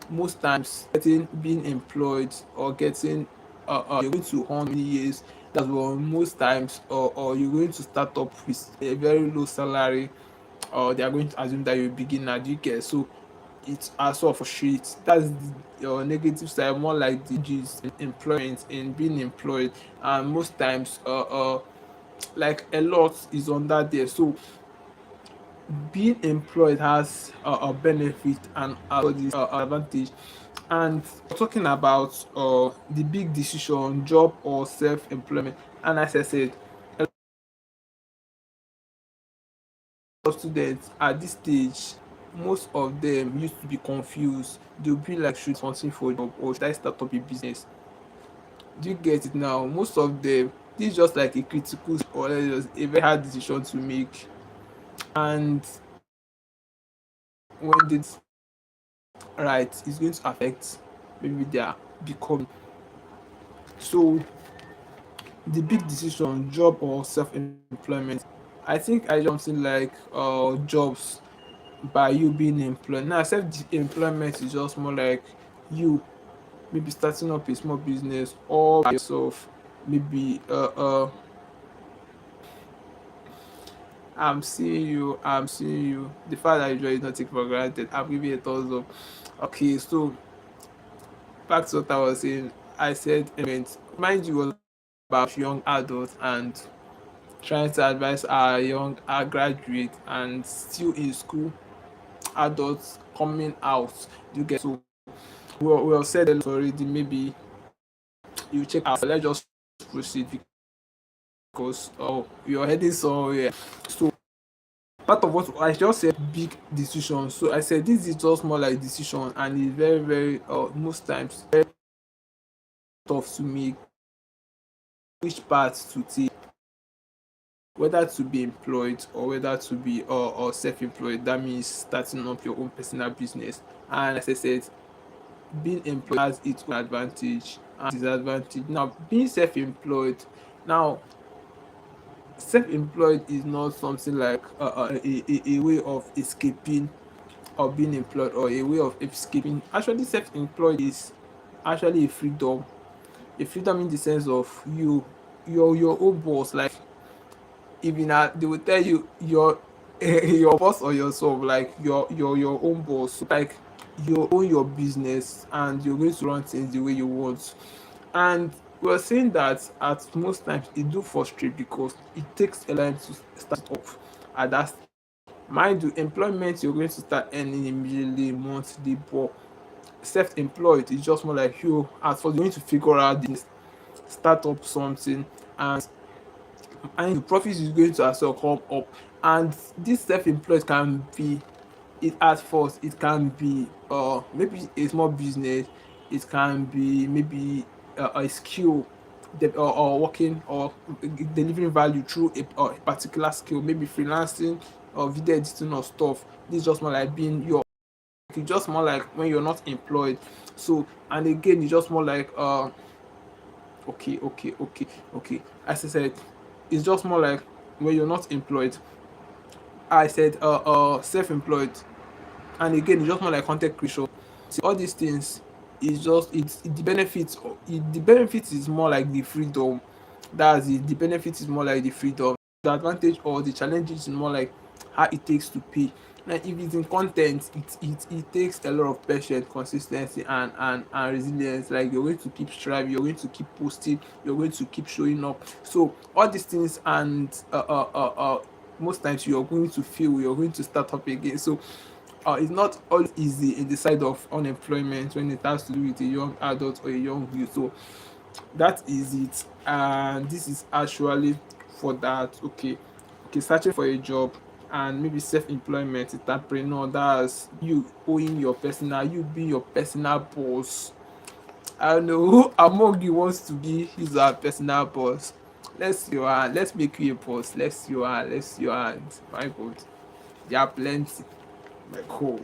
most times getting being employed or getting you're going to earn many years. That's well most times or you're going to start up with a very low salary or they are going to assume that you're a beginner. Do you get? So it's also for shit. That's your negative side, more like the G's in employment in being employed, and most times like a lot is on that there. So being employed has a benefit and this advantage. And talking about the big decision, job or self-employment, and as I said, students at this stage, most of them used to be confused. They'll be like, should I continue for a job or should I start up a business? Do you get it now? Most of them, this is just like a critical or just a very hard decision to make. And when it's right, it's going to affect maybe their becoming. So the big decision, job or self-employment, I think I something like jobs by you being employed. Now self-employment is just more like you maybe starting up a small business all by yourself. Maybe I'm seeing you. The fact that you is not take for granted. I'm giving a thumbs up. Okay, so back to what I was saying. I said mind you was about young adults and trying to advise our graduate and still in school adults coming out. You get so we have said already. Maybe you check out. Let's just proceed because you're heading somewhere. So part of what I just said big decision. So I said this is just more like decision, and it's very very most times very tough to make which path to take, whether to be employed or whether to be or self-employed. That means starting up your own personal business. And as I said, being employed has its own advantage and disadvantage. Now being self-employed, now self-employed is not something like a way of escaping or being employed or a way of escaping. Actually self-employed is actually a freedom in the sense of you're your own boss. Like even they will tell you you're your boss or yourself, like you're your own boss. So, like you own your business and you're going to run things the way you want. And we're saying that at most times it do frustrate because it takes a time to start up at that. Mind you, employment you're going to start earning immediately, monthly, but self-employed is just more like you at first you're going to figure out this, start up something, and the profit is going to as well come up. And this self-employed can be, it at first it can be maybe a small business, it can be maybe a skill that or working or delivering value through a particular skill, maybe freelancing or video editing or stuff. This is just more like being your, it's just more like when you're not employed. So and again it's just more like okay, as I said, it's just more like when you're not employed. I said self-employed, and again it's just more like content creation. See, all these things is just the benefits, the benefit is more like the freedom. That's it, the benefit is more like the freedom. The advantage or the challenges is more like how it takes to pay. Now if it's in content, it takes a lot of patience, consistency, and resilience. Like you're going to keep striving, you're going to keep posting, you're going to keep showing up. So all these things, and most times you're going to fail, you're going to start up again. So it's not always easy in the side of unemployment when it has to do with a young adult or a young youth. So that is it, and this is actually for that. Okay, searching for a job and maybe self-employment, entrepreneur, that's you owning your personal, you being your personal boss. I don't know who among you wants to be his or her personal boss. Let's see your hand, let's make you a boss. Let's see your hand, let's see your hand. My god, there are plenty. My god.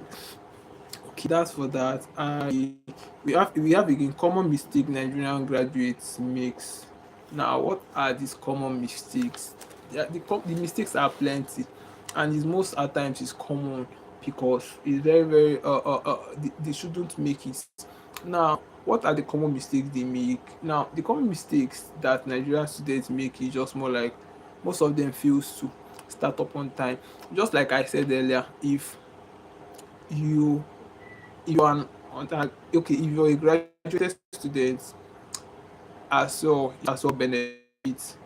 Okay, that's for that. And we have again common mistake Nigerian graduates makes. Now, what are these common mistakes? The mistakes are plenty, and it's most at times is common because it's very very they shouldn't make it. Now, what are the common mistakes they make? Now, the common mistakes that Nigerian students make is just more like most of them fails to start up on time. Just like I said earlier, you if you're an okay, if you're a graduate student as well benefits,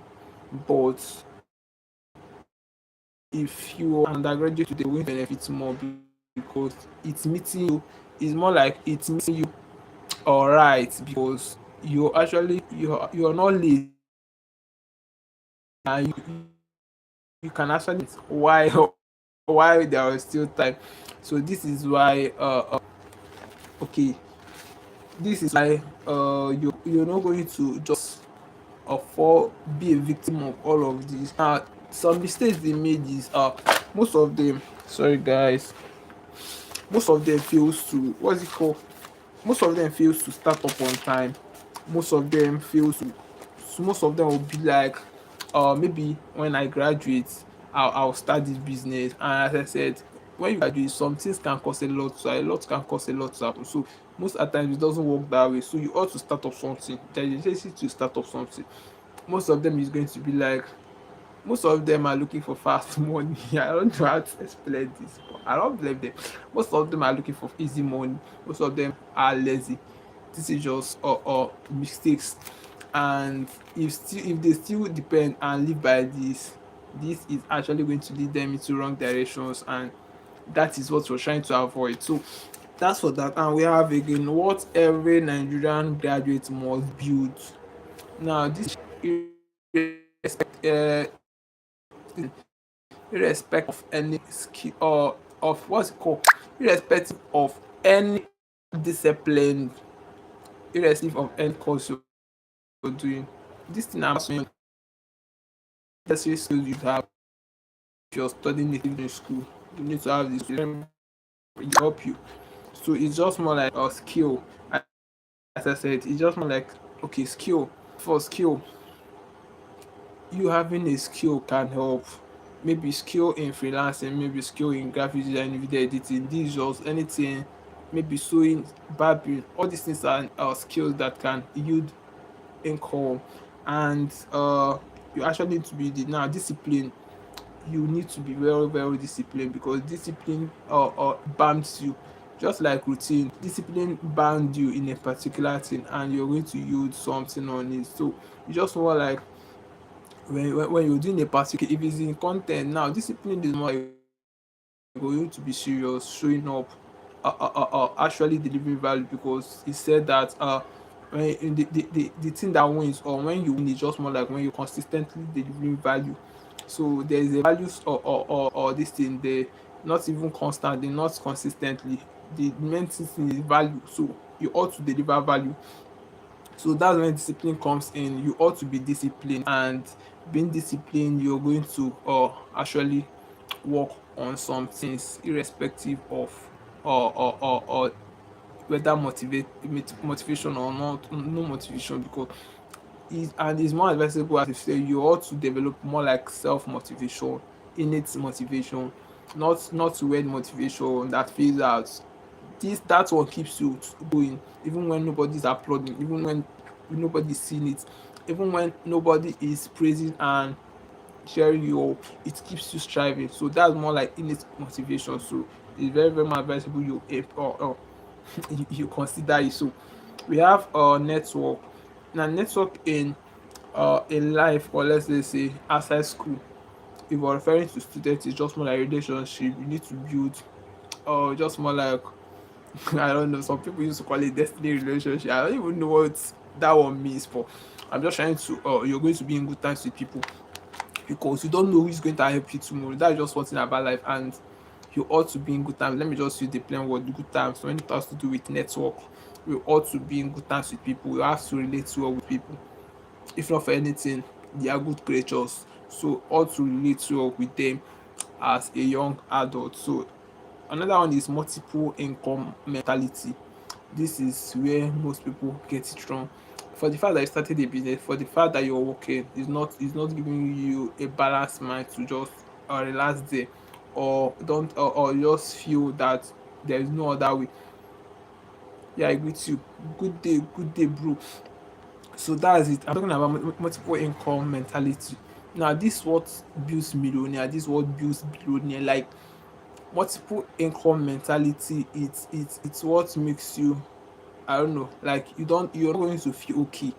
but if you're an undergraduate student you will benefit more because it's meeting you, it's more like it's meeting you alright because you're not late, and you can actually why there is still time. So this is why okay, this is why you're not going to just fall be a victim of all of this. Now some mistakes they made is most of them, sorry guys, most of them fails to, what's it called, most of them fails to start up on time. Most of them fails to, so most of them will be like maybe when I graduate I'll start this business. And as I said, when you graduate some things can cost a lot, so a lot can cost a lot to happen. So most at times it doesn't work that way. So you ought to start up something, there is a necessity to start up something. Most of them is going to be like, most of them are looking for fast money. I don't know how to explain this, but I don't blame them. Most of them are looking for easy money. Most of them are lazy. This is just mistakes. And if they still depend and live by this is actually going to lead them into wrong directions, and that is what we're trying to avoid. So that's for that. And we have again what every Nigerian graduate must build. Now this irrespect irrespective of any skill or of what's it called, irrespective of any discipline, irrespective of any course you're doing. This thing I'm saying, necessary skills you have if you're studying native in school. You need to have this to help you. So it's just more like a skill. As I said, it's just more like okay, skill. For skill, you having a skill can help. Maybe skill in freelancing, maybe skill in graphic design, video editing, this just anything, maybe sewing, barbering, all these things are skills that can yield income. And you actually need to be the now discipline. You need to be very very disciplined because discipline bands you, just like routine. Discipline bound you in a particular thing and you're going to yield something on it. So you just more like when you're doing a particular, if it's in content now, discipline is more like going to be serious, showing up, actually delivering value, because he said that when in the thing that wins or when you win is just more like when you're consistently delivering value. So there is a values or this thing there, not even constantly, not consistently. The main thing is value. So you ought to deliver value. So that's when discipline comes in. You ought to be disciplined, and being disciplined, you're going to actually work on some things irrespective of or whether motivation or not, no motivation, because it's more advisable, as if say, you ought to develop more like self motivation, innate motivation, not word motivation that fades out. That's what keeps you going, even when nobody's applauding, even when nobody's seeing it, even when nobody is praising and cheering you up, it keeps you striving. So that's more like innate motivation. So it's very very much advisable you you consider it. So we have network. Now network in life, or let's say outside school, if we're referring to students, it's just more like relationship you need to build, or just more like I don't know, some people used to call it destiny relationship. I don't even know what that one means, but I'm just trying to you're going to be in good times with people, because you don't know who's going to help you tomorrow. That's just one thing about life, and you ought to be in good times. Let me just use the plain word good times. When it has to do with network, you ought to be in good times with people. You have to relate well with people. If not for anything, they are good creatures. So ought to relate well with them as a young adult. So another one is multiple income mentality. This is where most people get it wrong. For the fact that you started a business, for the fact that you're working, is not giving you a balanced mind to just relax there, or don't or just feel that there is no other way. Yeah, I greet you. Good day, bro. So that's it. I'm talking about multiple income mentality. Now, this is what builds millionaire. This is what builds billionaire. Like multiple income mentality, it's what makes you, I don't know, like you're not going to feel okay.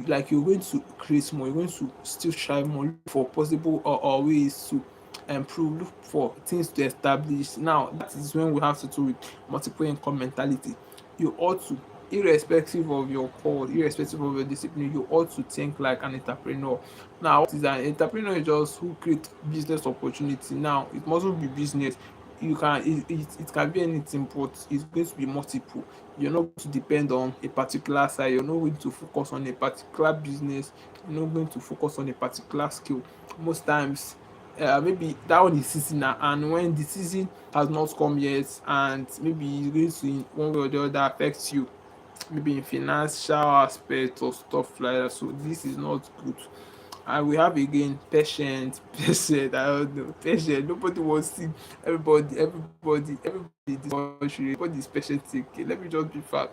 Like you're going to create more, you're going to still try more, look for possible or ways to improve, look for things to establish. Now that is when we have to do with multiple income mentality. You ought to, irrespective of your call, irrespective of your discipline, you ought to think like an entrepreneur. Now what is an entrepreneur? Is just who create business opportunity. Now it mustn't be business, you can it can be anything, but it's going to be multiple. You're not going to depend on a particular side, you're not going to focus on a particular business, you're not going to focus on a particular skill. Most times maybe that one is seasonal, and when the season has not come yet, and maybe it's going to in one way or the other affect you, maybe in financial aspect or stuff like that. So this is not good. And we have again patient, patient, I don't know, patient. Nobody wants to, everybody in this country, everybody is patient. Okay, let me just be fair.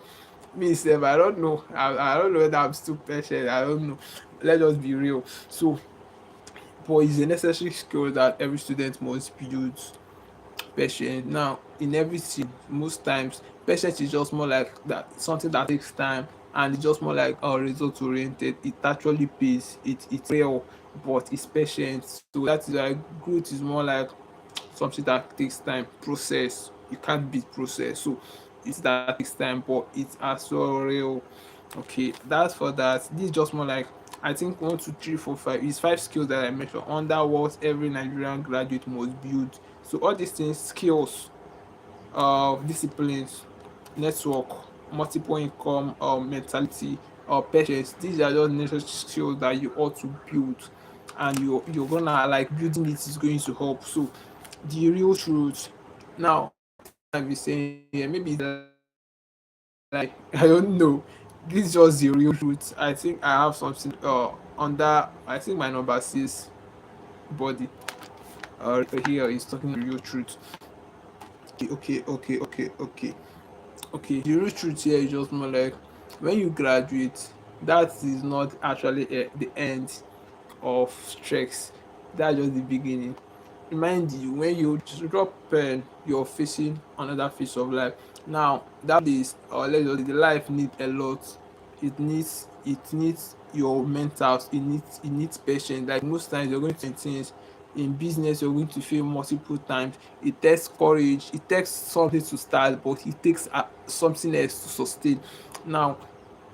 Me sef, I don't know. I don't know whether I'm still patient. I don't know. Let's just be real. So, but it's a necessary skill that every student must build. Patient. Now, in everything, most times, patience is just more like that, something that takes time, and it's just more like result oriented. It actually pays. It's real, but it's patient. So that is why growth is more like something that takes time. Process. You can't beat process. So it's that takes time, but it's as well real. Okay, that's for that. This is just more like I think 1, 2, 3, 4, 5 is 5 skills that I mentioned under what every Nigerian graduate must build. So all these things, skills, disciplines, network, multiple income, mentality, patience. These are just necessary skills that you ought to build, and you're gonna like building it is going to help. So the real truth. Now, I be saying here, maybe it's like I don't know. This is just the real truth. I think I have something under. I think my number says body. Here is talking the real truth. Okay. Okay, the real truth here is just more like when you graduate, that is not actually the end of stress. That's just the beginning. Remind you, when you drop pen, you're facing another phase of life. Now that is, let's just say, the life need a lot. It needs your mentals, it needs patience. Like most times you're going to find things in business, you're going to fail multiple times. It takes courage, it takes something to start, but it takes something else to sustain. Now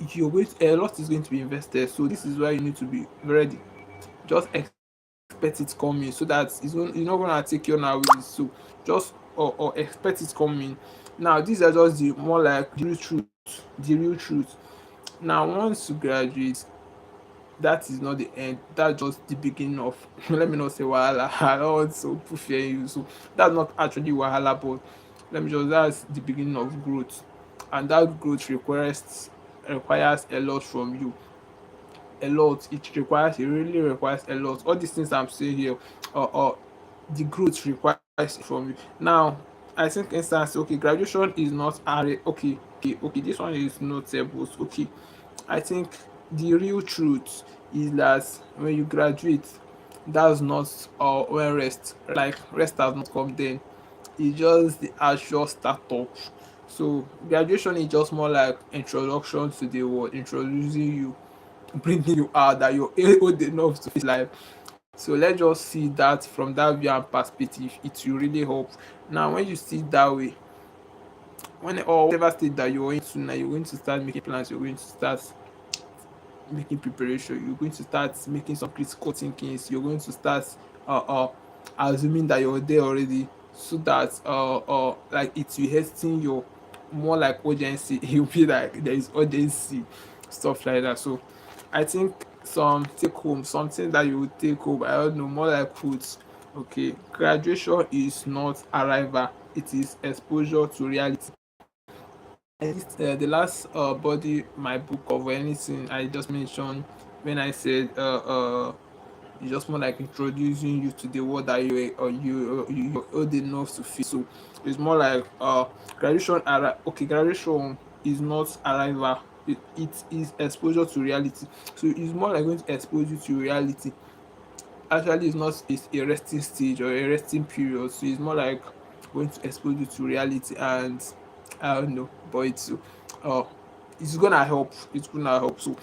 a lot is going to be invested, so this is why you need to be ready. Just expect it coming, so that it's not gonna take you on our ways. So just or expect it coming. Now these are just the more like the real truth. Now once you graduate, that is not the end, that's just the beginning of let me not say wahala. I don't want to put fear in you. So that's not actually wahala, but let me just, that's the beginning of growth, and that growth requires a lot from you. A lot. It really requires a lot. All these things I'm saying here, the growth requires from you. Now I think instance, okay, graduation is not okay, this one is notable. Okay, I think the real truth is that when you graduate, that's not when rest has not come then. It's just the actual startup. So graduation is just more like introduction to the world, introducing you, bringing you out that you're old enough to face life. So let's just see that from that view and perspective. It will really help. Now, when you see it that way, when or whatever state that you're into now, you're going to start making plans. You're going to start making preparation. You're going to start making some critical thinkings. You're going to start uh, uh assuming that you're there already, so that like it will hasten your more like urgency. You'll be like there is urgency, stuff like that. So I think some take home, something that you would take home, I don't know, more like quotes. Okay, graduation is not arrival, it is exposure to reality. The last body my book of anything I just mentioned, when I said it's just more like introducing you to the world that you're old enough to feel. So it's more like graduation is not arrival, it is exposure to reality. So it's more like going to expose you to reality. Actually it's not, it's a resting stage or a resting period. So it's more like going to expose you to reality, and I don't know, but uh it's gonna help. So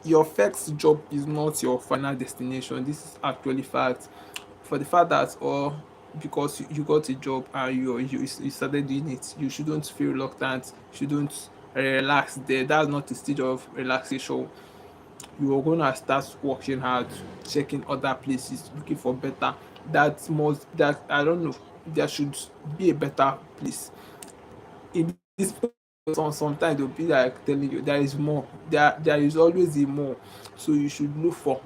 your first job is not your final destination. This is actually fact. For the fact that, or because you got a job and you started doing it, you shouldn't feel reluctant, you shouldn't relax there. That's not the stage of relaxation. You are gonna start working hard, checking other places, looking for better. That I don't know, there should be a better place in this. Sometimes they'll be like telling you there is more, there is always a more. So you should look for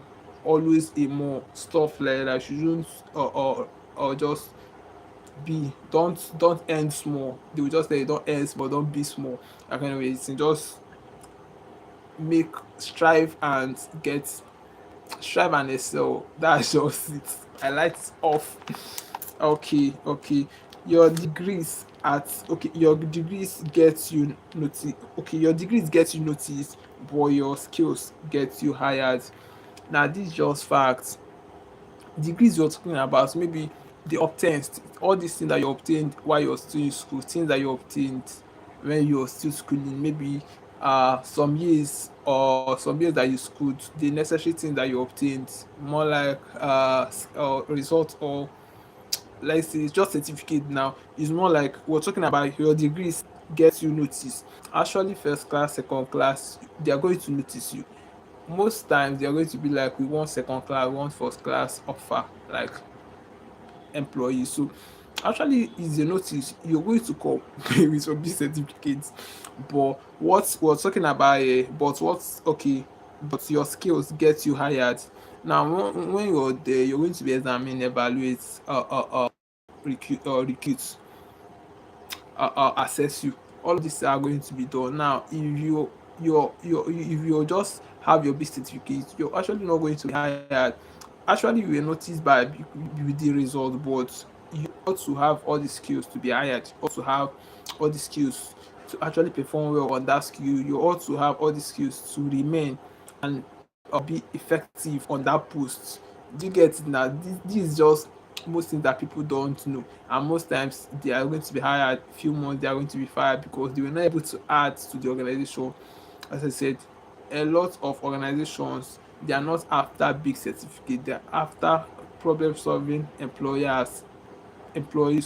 always a more, stuff like that. You shouldn't just be, don't end small. They will just say don't end small, don't be small, that kind of way. So just make, strive and get, strive and excel. That's just it. I like it off. Okay. Your degrees get you notice. Okay, your degrees get you noticed, but your skills get you hired. Now this is just facts. Degrees you're talking about, maybe the obtained, all these things that you obtained while you're still in school, things that you obtained when you're still schooling, maybe some years that you schooled, the necessary things that you obtained, more like result, or let's say it's just certificate. Now it's more like we're talking about your degrees get you notice. Actually first class, second class, they are going to notice you. most times they're going to be like, we want second class, we want first class offer, like employees. So actually is a notice you're going to come with your B certificate, but what we're talking about here, but what's okay, but your skills get you hired. Now when you're there, you're going to be examined, evaluate, recruit, assess you. All of these are going to be done. Now if if you just have your B certificate, you're actually not going to be hired. Actually you were noticed by with the result, but you ought to have all the skills to be hired. You ought to have all the skills to actually perform well on that skill. You ought to have all the skills to remain and be effective on that post. Do you get it now? This is just most things that people don't know, and most times they are going to be hired few months, they are going to be fired because they were not able to add to the organization. As I said, a lot of organizations, they are not after big certificate, they are after problem solving employees,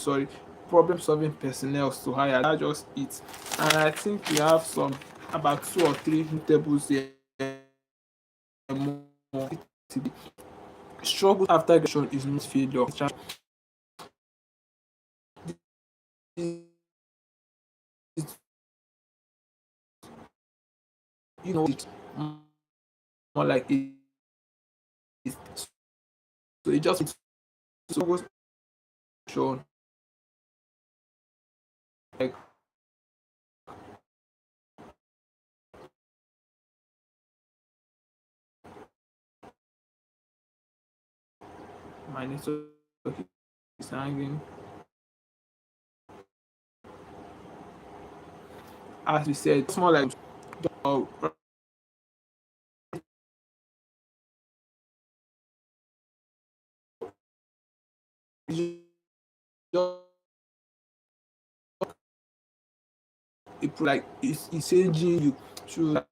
sorry, problem solving personnel to hire. That's just it. And I think we have some about two or three tables here more. Struggle after graduation is not failure. It's, it's more like so it just struggle shown like my network is hanging. As we said, it's more like uh, just like it's changing you through.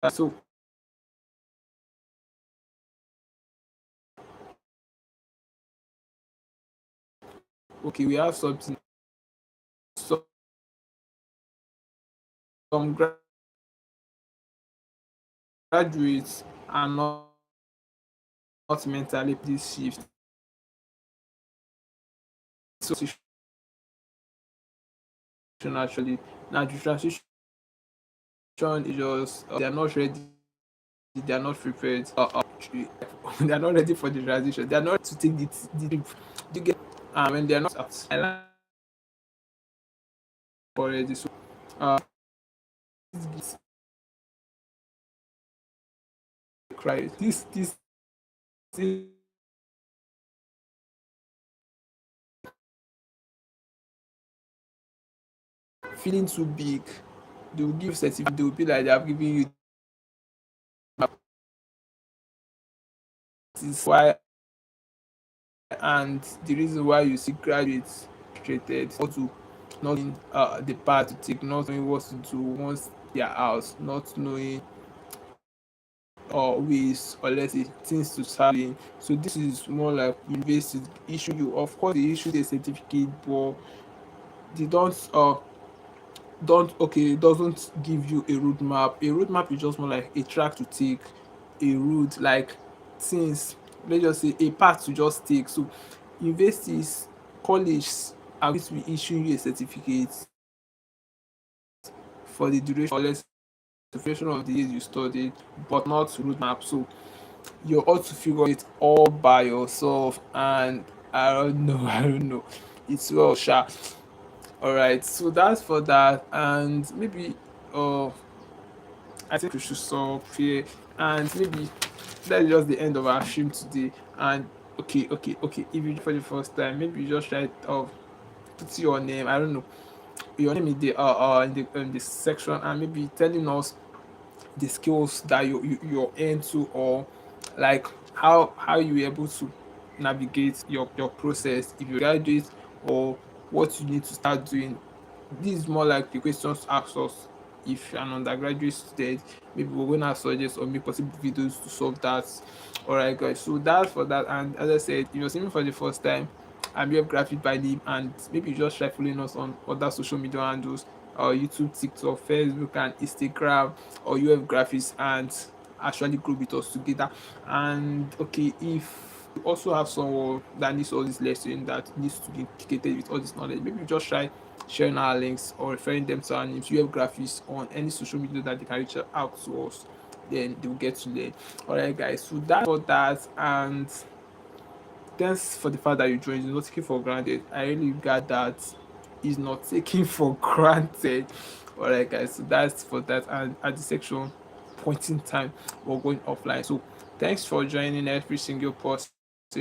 So okay, we have something. So, some graduates are not mentally this shift. So actually now the transition is just they are not ready, they are not prepared, they are not ready for the transition, they are not ready to take the trip. You get when they are not at island already. So this cry this feeling too big, they will give certificate, they will be like they have given you this why, and the reason why you see graduates frustrated or to not knowing the path to take, not knowing what to do once they are out, not knowing or ways or let's say things to start doing. So this is more like university issue you. Of course they issue the certificate, but they don't okay, it doesn't give you a roadmap. A roadmap is just more like a track to take, a route, like things, let's just say a path to just take. So universities, colleges are going to be issuing you a certificate for the duration or less duration of the years you studied, but not roadmap. So you ought to figure it all by yourself, and I don't know, I don't know. It's well sharp. All right, so that's for that, and maybe I think we should stop here, and maybe that's just the end of our stream today. And okay, if you for the first time, maybe you just write put your name, I don't know, your name in the section, and maybe telling us the skills that you're into, or like how you were able to navigate your process if you graduate, or what you need to start doing. This is more like the questions to ask us if you're an undergraduate student. Maybe we're gonna suggest or make possible videos to solve that. All right guys, so that's for that. And as I said, if you're seeing me for the first time, I'm UFGRAPHICS by name, and maybe you just try following us on other social media handles, YouTube, TikTok, Facebook, and Instagram, or UFGRAPHICS, and actually grow with us together. And okay, if you also have someone that needs all this lesson, that needs to be educated with all this knowledge, maybe just try sharing our links or referring them to our names, UF Graphics, on any social media that they can reach out to us, then they'll get to learn. All right, guys. So that's for that, and thanks for the fact that you joined. It's not taken for granted. I really got that. Is not taken for granted. All right, guys. So that's for that. And at the section pointing time, we're going offline. So thanks for joining every single person